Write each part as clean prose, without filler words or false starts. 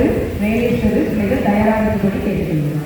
1 ரேணேஸ்வரி பிள்ளைகள் தயாராக இருக்கும்படி கேட்டுக்கொள்கிறோம்.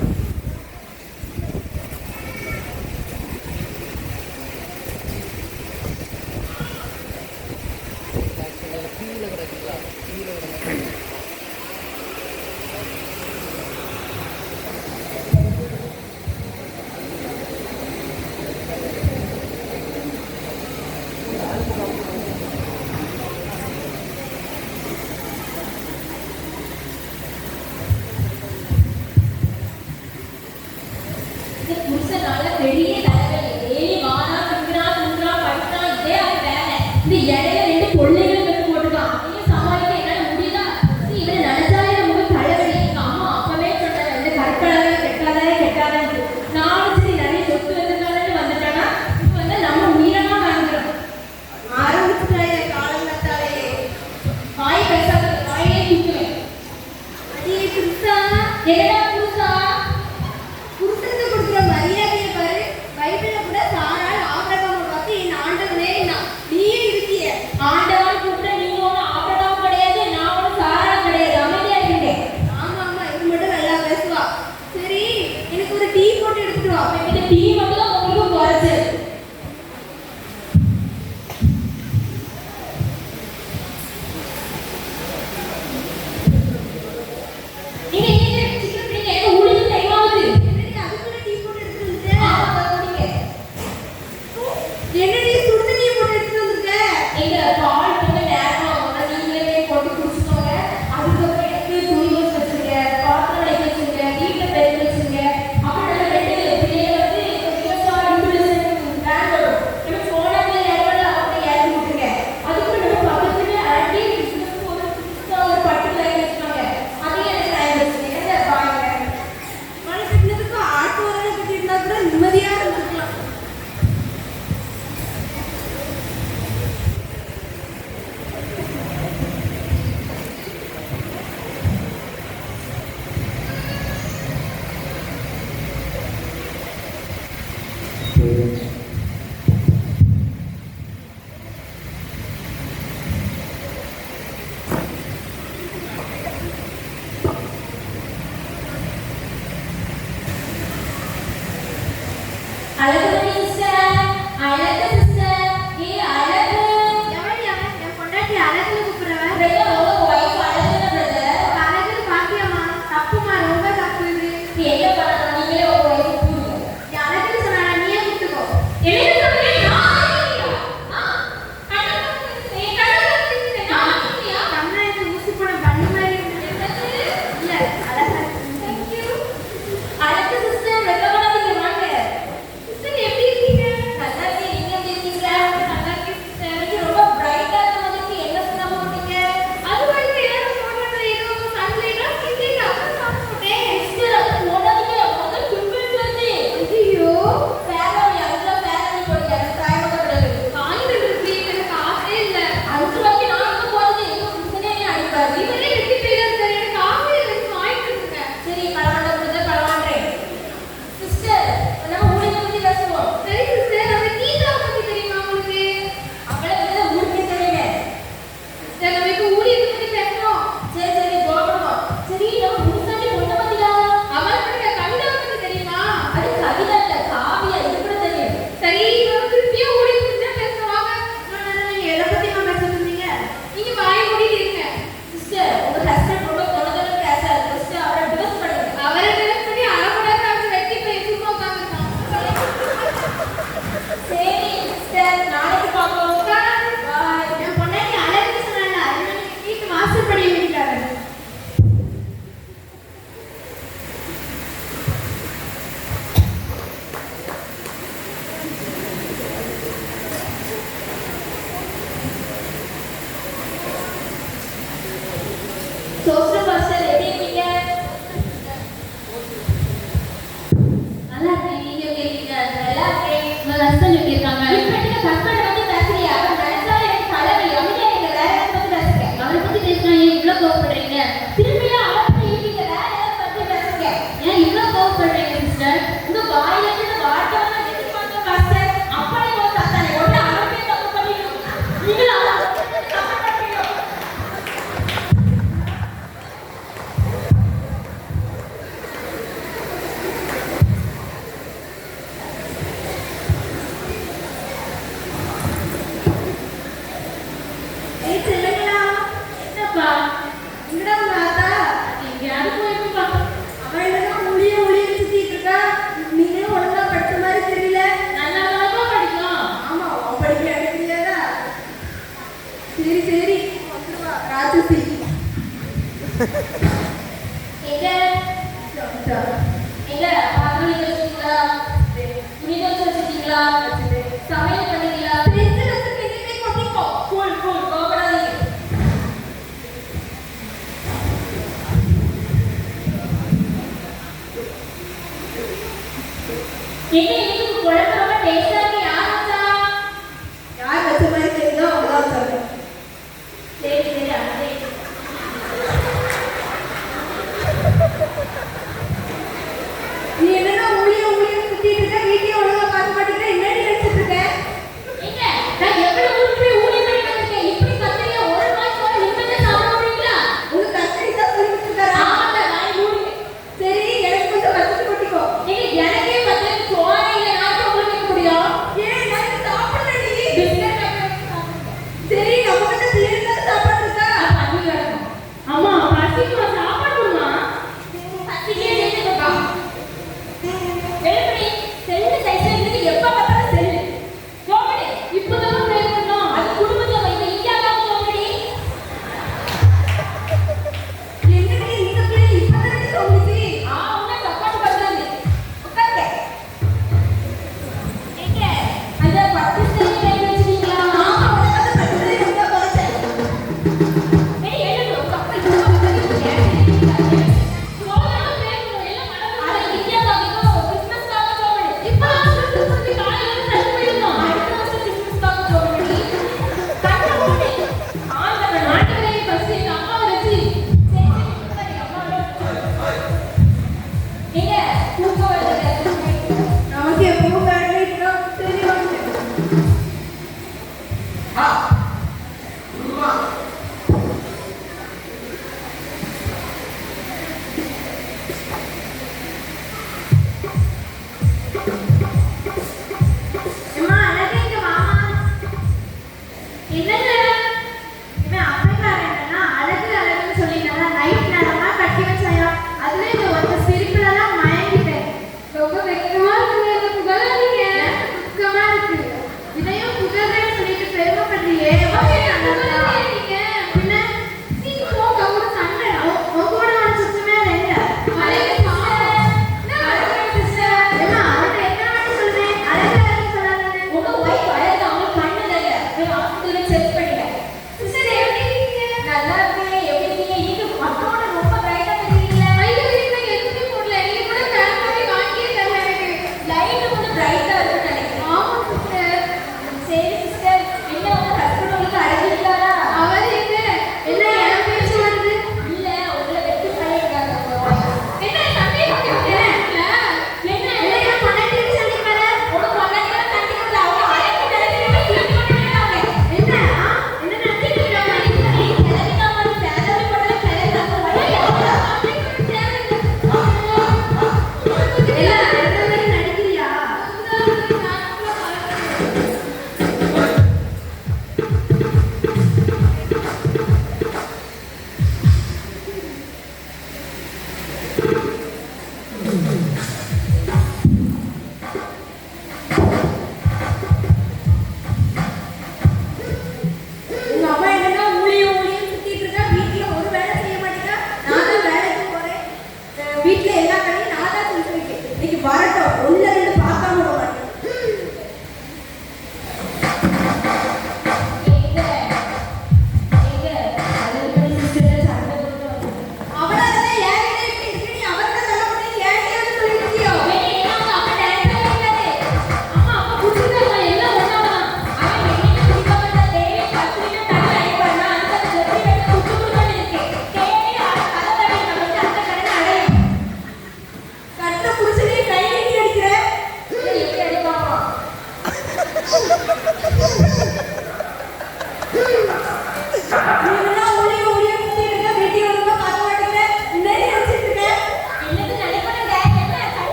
எங்க எங்க பாத்திரம் வச்சிருக்கீங்களா? துணி துவைச்சு வச்சிருக்கீங்களா? சமையல் பண்ணிட்டீங்களா? ஃப்ரிட்ஜ்ல வச்சிருக்கீங்க கொட்டிக்கோ. கூல் கோபப்படாதீங்க. எங்க இன்னைக்கு குழம்பு ரொம்ப டேஸ்டா இருக்கு. யார் வச்சா? யார் வச்ச மாதிரி தெரியுதோ அவங்க தான் வச்சாங்க. சரி அதே. நீ என்னன்னா ஊழியம் சுத்திட்டு இருக்க, வீட்டையும் ஒழுங்கா பார்க்க மாட்டேங்கிற, என்னடி நினைச்சிட்டு இருக்க? எங்க நான் எவ்வளவு ஊருக்கு போய் ஊழியம் பண்ணி வந்திருக்கேன். இப்படி கத்துறீங்க. ஒரு நாள் கூட நிம்மதியா சாப்பிட முடியுங்களா? உங்க கத்தரி தான் சொல்லி கொடுத்துருக்காரா? ஆமாங்க நான் ஊழியம். சரி, எனக்கு கொஞ்சம் வச்சுட்டு கொட்டிக்கோ. எங்க எனக்கே பத்தல சோறே இல்ல.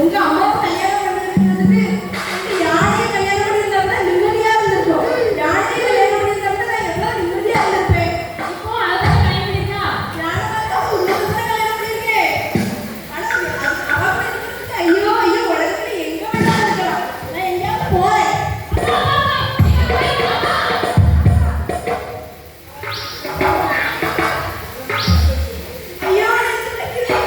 உங்க அம்மாவை கல்யாணம் பண்ணிருந்தது அந்த யானையை கல்யாணம் பண்ணியிருந்தா நிம்மதியா இருந்திருக்கும். யானையை கல்யாணம் பண்ணியிருந்தா நான் எவ்வளவு நிம்மதியா இருந்திருப்பேன். இப்போ அதான் டைம் இருக்கா? யானை தான் உன்னதான் கல்யாணம் பண்ணிருக்கேன். ஆனா அவ பண்ணிட்டு ஐயோ ஐயோ உலகத்துல எங்க வேணாலும் இருக்கலாம். நான் எங்கேயாவது போறேன். ஐயோ எனக்கு வலிக்குது.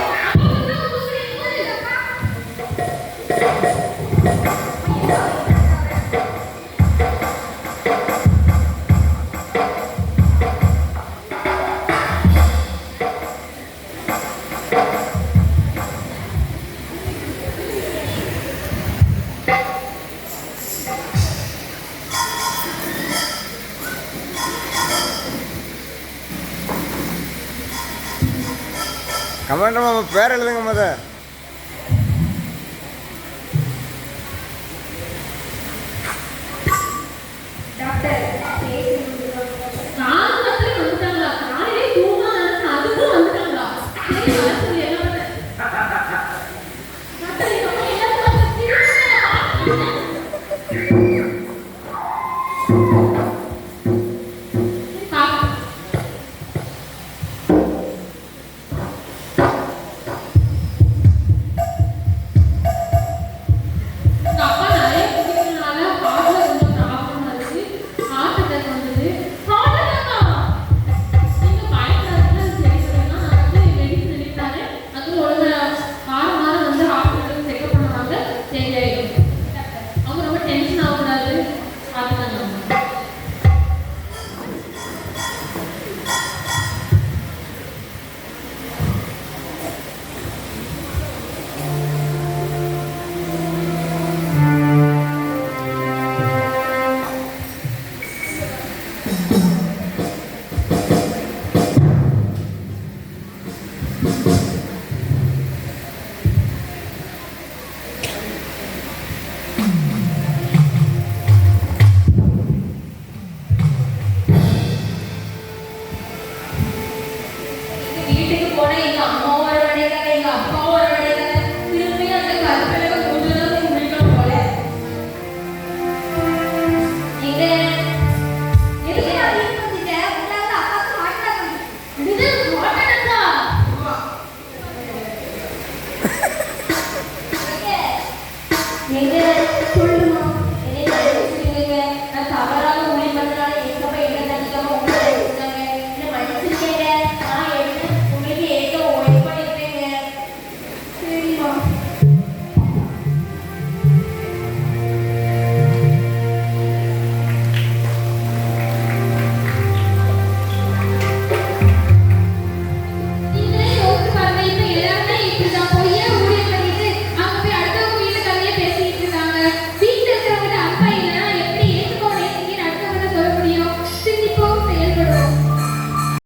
கமாண்டர் மாமா பேர் எழுதுங்க முத. டாக்டர் காலையிலே வந்துட்டாங்களா? காலையிலே தூங்க அதுக்கும் வந்துட்டாங்களா? சரி வர சொல்லி என்ன பண்ண? டாக்டர் இந்த அம்மா என்ன அப்பா நிறைய குடிக்கிறதுனால ஹார்ட்ல கொஞ்சம் ப்ராப்ளம் ஆச்சு. ஹார்ட் அட்டாக் வந்தது. ஹார்ட் அட்டாக்கா? நீங்க பயப்படாதீங்க. சரி சரினா நான் வந்து மெடிசன் எழுதிட்டாரு. அது ஒழுங்கா வாரம் வாரம் வந்து ஹாஸ்பிட்டல் செக்அப் பண்ணுவாங்க. சரியாயிடும். அவங்க ரொம்ப டென்ஷன் ஆகக்கூடாது. பார்த்துக்கங்க. வீட்டுக்கு போனா எங்க அம்மாவும்